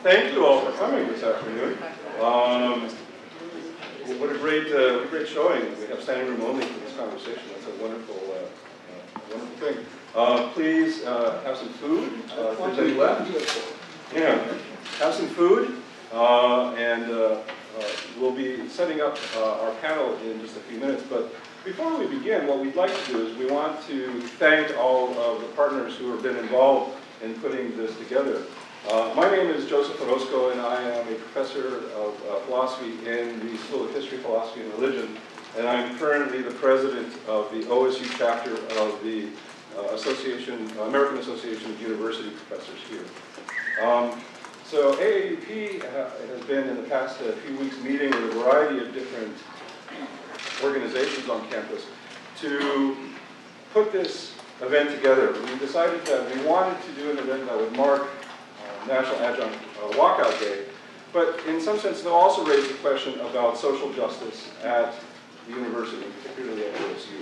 Thank you all for coming this afternoon. What a great showing. We have standing room only for this conversation. That's a wonderful thing. Please have some food. If there's any left. Yeah, have some food, and we'll be setting up our panel in just a few minutes. But before we begin, what we'd like to do is we want to thank all of the partners who have been involved in putting this together. My name is Joseph Orosco, and I am a professor of philosophy in the School of History, Philosophy, and Religion. And I'm currently the president of the OSU chapter of the American Association of University Professors here. So AAUP has been in the past few weeks meeting with a variety of different organizations on campus to put this event together. We decided that we wanted to do an event that would mark National Adjunct Walkout Day, but in some sense they'll also raise the question about social justice at the university, particularly at OSU.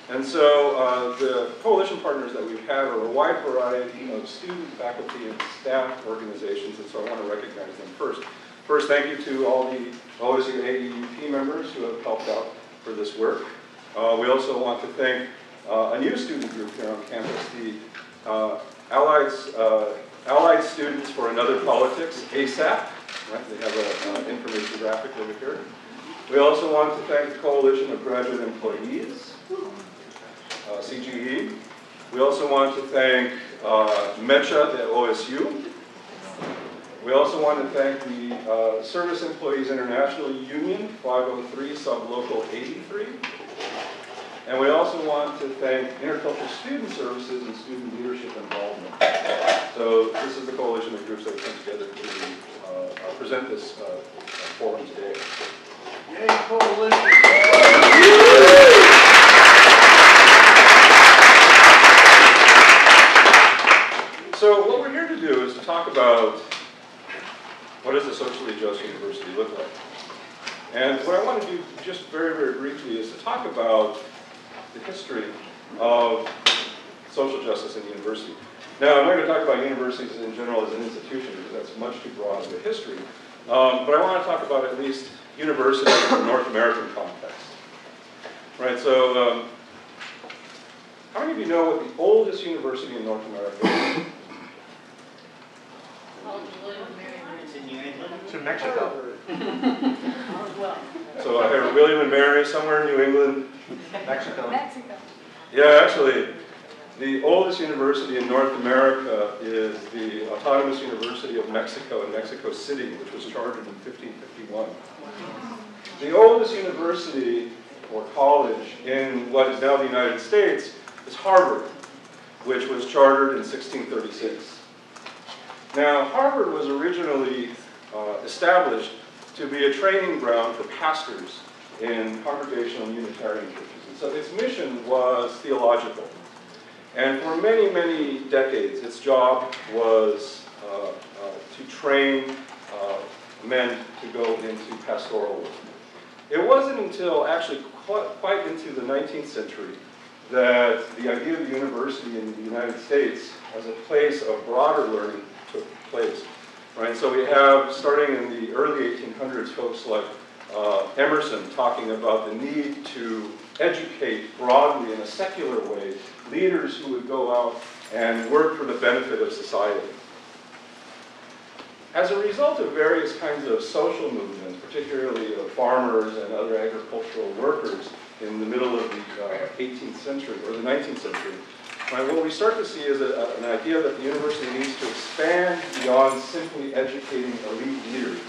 And so the coalition partners that we've had are a wide variety of student, faculty, and staff organizations, and so I want to recognize them first. First, thank you to all the OSU AAUP members who have helped out for this work. We also want to thank a new student group here on campus, the Allied Students for Another Politics, ASAP. Right? They have an information graphic over here. We also want to thank the Coalition of Graduate Employees, CGE. We also want to thank MECHA at OSU. We also want to thank the Service Employees International Union, 503, Sublocal 83. And we also want to thank Intercultural Student Services and Student Leadership Involvement. So this is the coalition of groups that have come together to present this forum today. Yay, coalition! So what we're here to do is to talk about what does a socially just university look like. And what I want to do just very, very briefly is to talk about the history of social justice in the university. Now, I'm not going to talk about universities in general as an institution because that's much too broad of a history. But I want to talk about at least universities in the North American context. Right, so how many of you know what the oldest university in North America is? To Mexico. So I heard William and Mary somewhere in New England. Mexico. Yeah, actually, the oldest university in North America is the Autonomous University of Mexico in Mexico City, which was chartered in 1551. The oldest university or college in what is now the United States is Harvard, which was chartered in 1636. Now, Harvard was originally established to be a training ground for pastors in Congregational Unitarian churches. And so its mission was theological. And for many, many decades, its job was to train men to go into pastoral work. It wasn't until actually quite into the 19th century that the idea of the university in the United States as a place of broader learning took place. Right? So we have, starting in the early 1800s, folks like Emerson talking about the need to educate broadly in a secular way leaders who would go out and work for the benefit of society. As a result of various kinds of social movements, particularly of farmers and other agricultural workers in the middle of the 18th century, or the 19th century, right, what we start to see is an idea that the university needs to expand beyond simply educating elite leaders,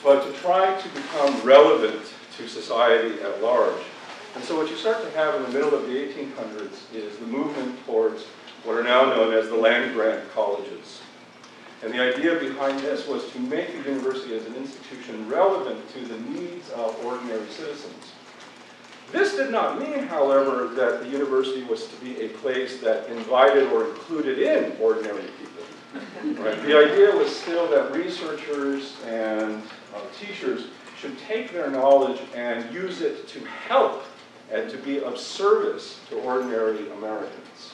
but to try to become relevant to society at large. And so what you start to have in the middle of the 1800s is the movement towards what are now known as the land-grant colleges. And the idea behind this was to make the university as an institution relevant to the needs of ordinary citizens. This did not mean, however, that the university was to be a place that invited or included in ordinary people. Right? The idea was still that researchers and teachers should take their knowledge and use it to help and to be of service to ordinary Americans.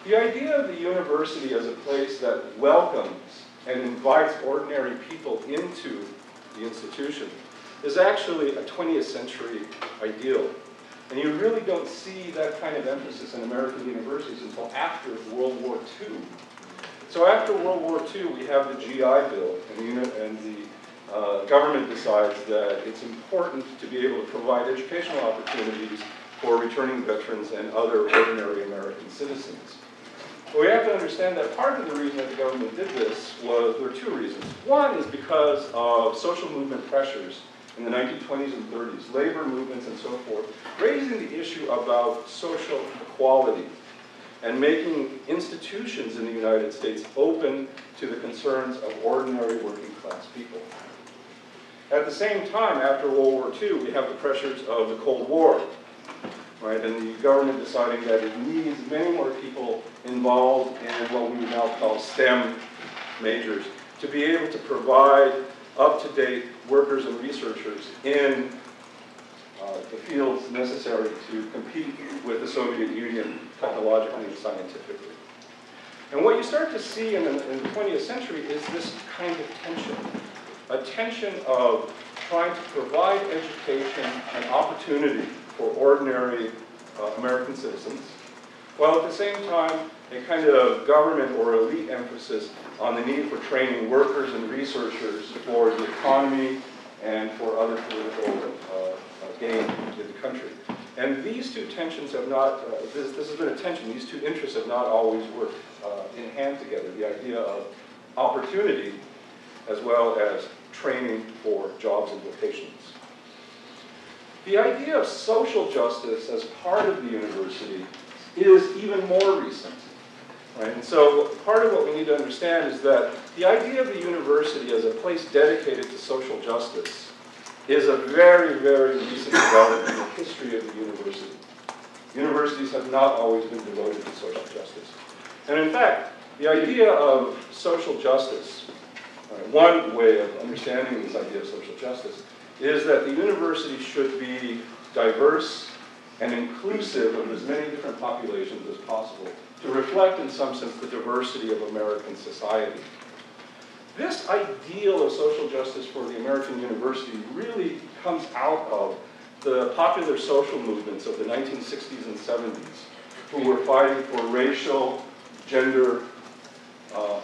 The idea of the university as a place that welcomes and invites ordinary people into the institution is actually a 20th century ideal. And you really don't see that kind of emphasis in American universities until after World War II. So after World War II, we have the GI Bill, and the government decides that it's important to be able to provide educational opportunities for returning veterans and other ordinary American citizens. But we have to understand that part of the reason that the government did this was, there were two reasons. One is because of social movement pressures in the 1920s and 30s, labor movements and so forth, raising the issue about social equality and making institutions in the United States open to the concerns of ordinary working class people. At the same time, after World War II, we have the pressures of the Cold War, right? And the government deciding that it needs many more people involved in what we now call STEM majors to be able to provide up-to-date workers and researchers in the fields necessary to compete with the Soviet Union technologically and scientifically. And what you start to see in the 20th century is this kind of tension. A tension of trying to provide education and opportunity for ordinary American citizens, while at the same time a kind of government or elite emphasis on the need for training workers and researchers for the economy and for other political gain in the country. And these two tensions have not, this has been a tension, these two interests have not always worked in hand together. The idea of opportunity as well as training for jobs and vocations. The idea of social justice as part of the university is even more recent. Right? And so part of what we need to understand is that the idea of the university as a place dedicated to social justice is a very, very recent development in the history of the university. Universities have not always been devoted to social justice. And in fact, the idea of social justice, one way of understanding this idea of social justice, is that the university should be diverse and inclusive of as many different populations as possible to reflect, in some sense, the diversity of American society. This ideal of social justice for the American university really comes out of the popular social movements of the 1960s and 70s, who were fighting for racial, gender,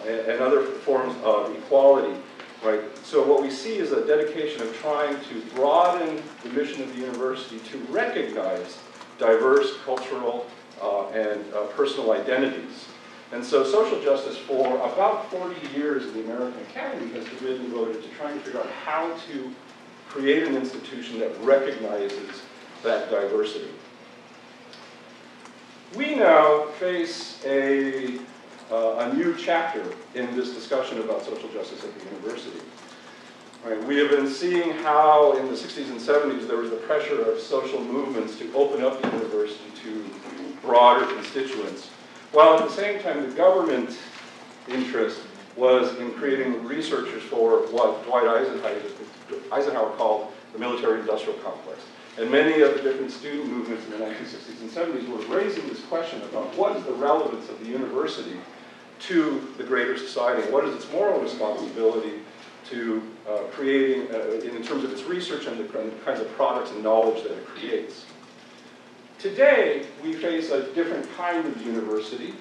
and other forms of equality. Right? So what we see is a dedication of trying to broaden the mission of the university to recognize diverse cultural and personal identities. And so social justice for about 40 years in the American Academy has been devoted to trying to figure out how to create an institution that recognizes that diversity. We now face a new chapter in this discussion about social justice at the university. Right, we have been seeing how in the 60s and 70s there was the pressure of social movements to open up the university to broader constituents, while at the same time the government interest was in creating researchers for what Dwight Eisenhower called the military-industrial complex. And many of the different student movements in the 1960s and 70s were raising this question about what is the relevance of the university to the greater society, what is its moral responsibility to creating, in terms of its research and the kinds of products and knowledge that it creates. Today, we face a different kind of university,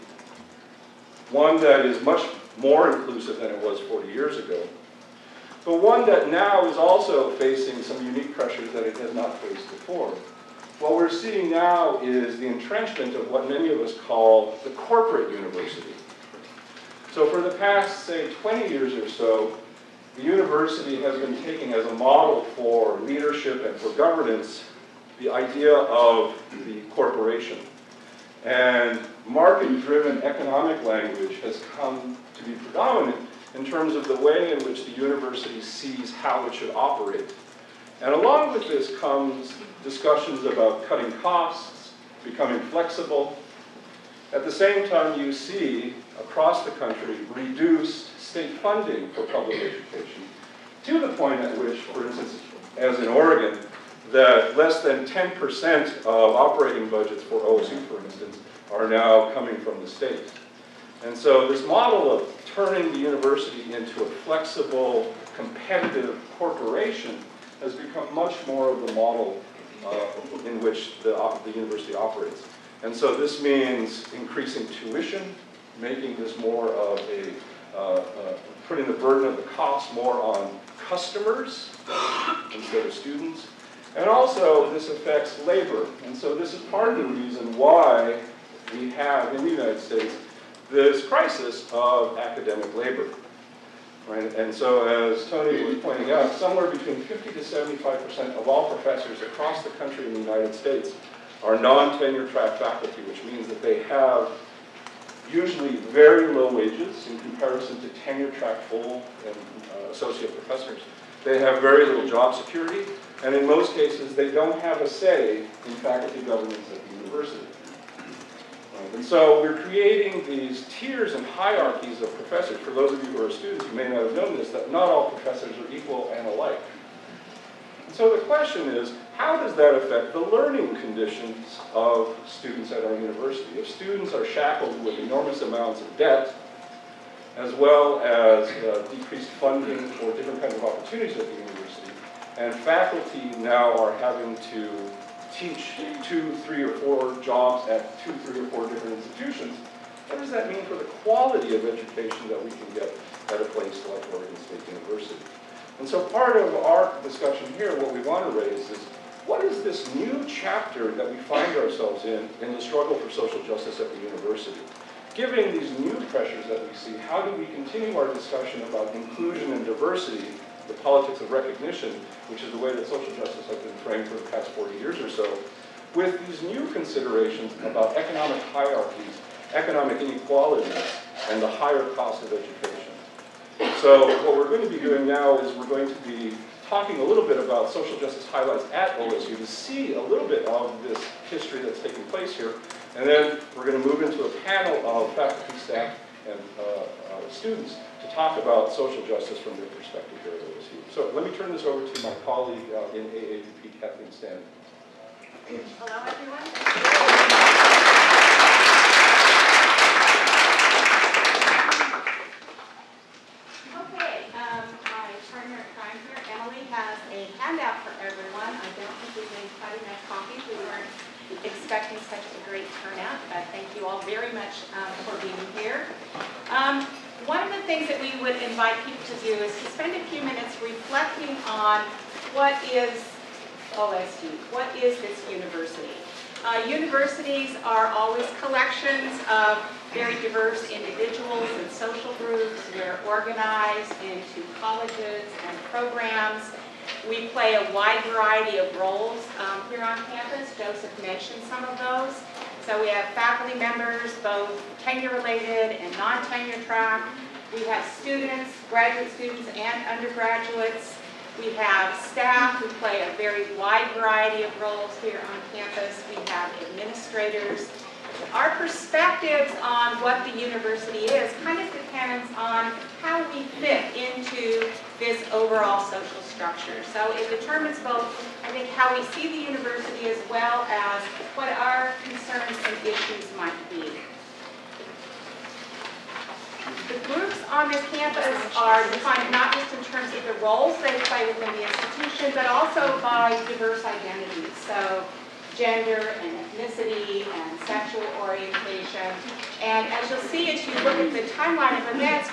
one that is much more inclusive than it was 40 years ago, but one that now is also facing some unique pressures that it has not faced before. What we're seeing now is the entrenchment of what many of us call the corporate university. So for the past, say, 20 years or so, the university has been taking as a model for leadership and for governance the idea of the corporation. And market-driven economic language has come to be predominant in terms of the way in which the university sees how it should operate. And along with this comes discussions about cutting costs, becoming flexible. At the same time, you see across the country reduced state funding for public education, to the point at which, for instance, as in Oregon, that less than 10% of operating budgets for OSU, for instance, are now coming from the state. And so this model of turning the university into a flexible, competitive corporation has become much more of the model in which the university operates. And so this means increasing tuition, making this more of putting the burden of the cost more on customers instead of students. And also this affects labor. And so this is part of the reason why we have in the United States this crisis of academic labor. Right? And so as Tony was pointing out, somewhere between 50 to 75% of all professors across the country in the United States are non-tenure track faculty, which means that they have usually very low wages in comparison to tenure track full and associate professors. They have very little job security, and in most cases they don't have a say in faculty governance at the university. And so we're creating these tiers and hierarchies of professors. For those of you who are students, you may not have known this, that not all professors are equal and alike. And so the question is, how does that affect the learning conditions of students at our university? If students are shackled with enormous amounts of debt, as well as decreased funding for different kinds of opportunities at the university, and faculty now are having to teach 2, 3, or 4 jobs at 2, 3, or 4 different institutions, what does that mean for the quality of education that we can get at a place like Oregon State University? And so part of our discussion here, what we want to raise is, what is this new chapter that we find ourselves in the struggle for social justice at the university? Given these new pressures that we see, how do we continue our discussion about inclusion and diversity, the politics of recognition, which is the way that social justice has been framed for the past 40 years or so, with these new considerations about economic hierarchies, economic inequalities, and the higher cost of education? So what we're going to be doing now is we're going to be talking a little bit about social justice highlights at OSU to see a little bit of this history that's taking place here. And then we're going to move into a panel of faculty, staff, and students to talk about social justice from their perspective here at OSU. So let me turn this over to my colleague in AAVP, Kathleen Stanley. Hello, everyone. Okay, my partner in crime here, Emily, has a handout for everyone. I don't think we've made quite enough copies. We weren't expecting such a great turnout, but thank you all very much for being here. One of the things that we would invite people to do is to spend a few minutes reflecting on what is OSU, what is this university. Universities are always collections of very diverse individuals and social groups. We're organized into colleges and programs. We play a wide variety of roles here on campus. Joseph mentioned some of those. So we have faculty members, both tenure-related and non-tenure track. We have students, graduate students and undergraduates. We have staff who play a very wide variety of roles here on campus. We have administrators. Our perspectives on what the university is kind of depends on how we fit into this overall social structure. So it determines both, I think, how we see the university as well as what our concerns and issues might be. The groups on this campus are defined not just in terms of the roles they play within the institution, but also by diverse identities. So gender and ethnicity and sexual orientation. And as you'll see as you look at the timeline of events,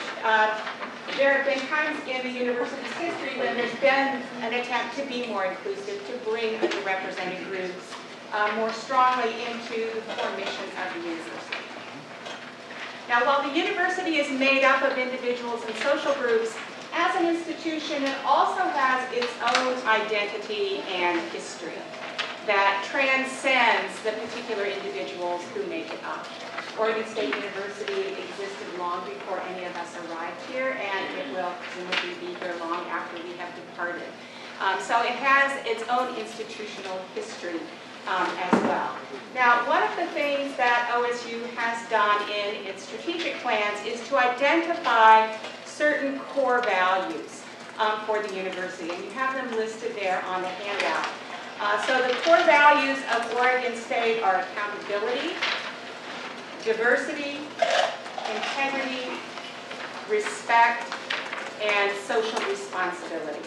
there have been times in the university's history when there's been an attempt to be more inclusive, to bring underrepresented groups more strongly into the core mission of the university. Now, while the university is made up of individuals and social groups, as an institution, it also has its own identity and history that transcends the particular individuals who make it up. Oregon State University existed long before any of us arrived here, and it will presumably be here long after we have departed. So it has its own institutional history as well. Now, one of the things that OSU has done in its strategic plans is to identify certain core values for the university, and you have them listed there on the handout. So the core values of Oregon State are accountability, diversity, integrity, respect, and social responsibility.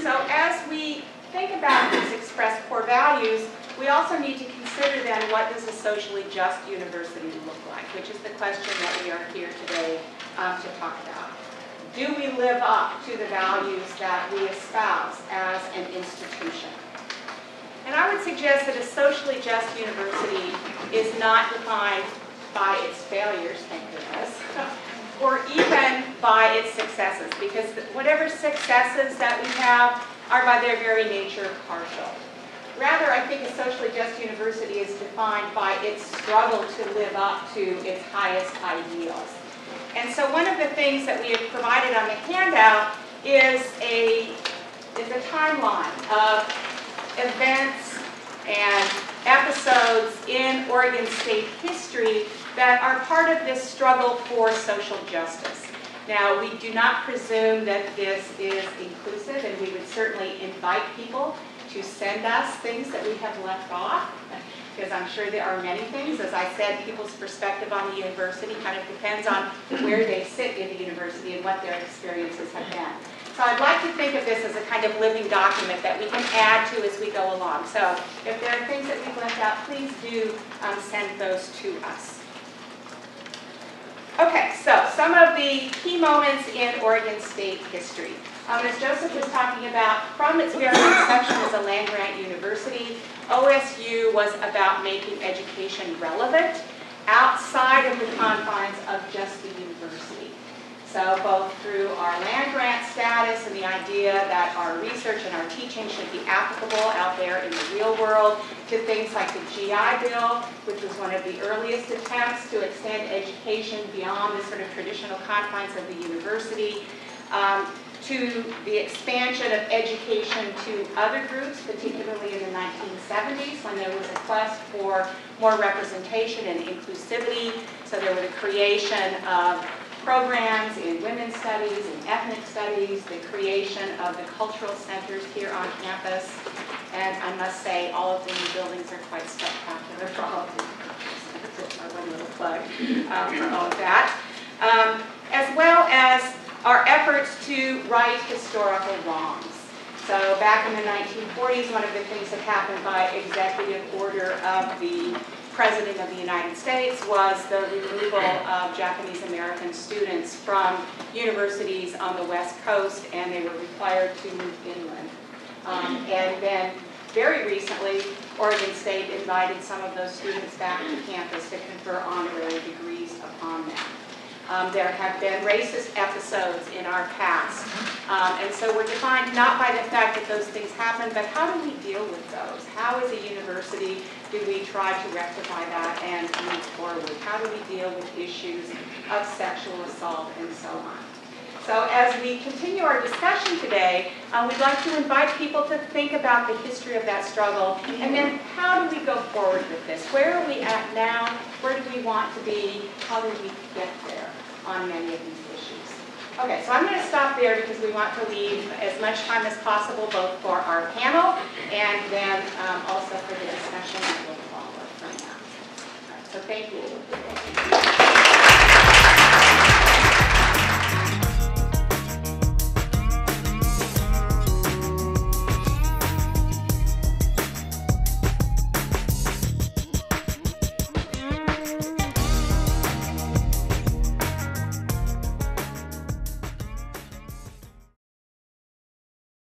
So as we think about these expressed core values, we also need to consider then what does a socially just university look like, which is the question that we are here today to talk about. Do we live up to the values that we espouse as an institution? And I would suggest that a socially just university is not defined by its failures, thank goodness, or even by its successes, because whatever successes that we have are by their very nature partial. Rather, I think a socially just university is defined by its struggle to live up to its highest ideals. And so one of the things that we have provided on the handout is a timeline of events and episodes in Oregon State history that are part of this struggle for social justice. Now, we do not presume that this is inclusive, and we would certainly invite people to send us things that we have left off, because I'm sure there are many things. As I said, people's perspective on the university kind of depends on where they sit in the university and what their experiences have been. So I'd like to think of this as a kind of living document that we can add to as we go along. So if there are things that we've left out, please do send those to us. Okay, so some of the key moments in Oregon State history. As Joseph was talking about, from its very inception as a land-grant university, OSU was about making education relevant outside of the confines of just the university. So both through our land-grant status and the idea that our research and our teaching should be applicable out there in the real world, to things like the GI Bill, which was one of the earliest attempts to extend education beyond the sort of traditional confines of the university, to the expansion of education to other groups, particularly in the 1970s when there was a quest for more representation and inclusivity. So there was the creation of programs in women's studies and ethnic studies, the creation of the cultural centers here on campus. And I must say, all of the new buildings are quite spectacular for all of you. That's my one little plug for all of that. As well as our efforts to right historical wrongs. So back in the 1940s, one of the things that happened by executive order of the President of the United States was the removal of Japanese American students from universities on the West Coast, and they were required to move inland. And then very recently, Oregon State invited some of those students back to campus to confer honorary degrees upon them. There have been racist episodes in our past, and so we're defined not by the fact that those things happen, but how do we deal with those? How, as a university, do we try to rectify that and move forward? How do we deal with issues of sexual assault and so on? So as we continue our discussion today, we'd like to invite people to think about the history of that struggle, and then how do we go forward with this? Where are we at now? Where do we want to be? How do we get there on many of these issues? Okay, so I'm going to stop there because we want to leave as much time as possible both for our panel and then also for the discussion that will follow from that. All right, so thank you.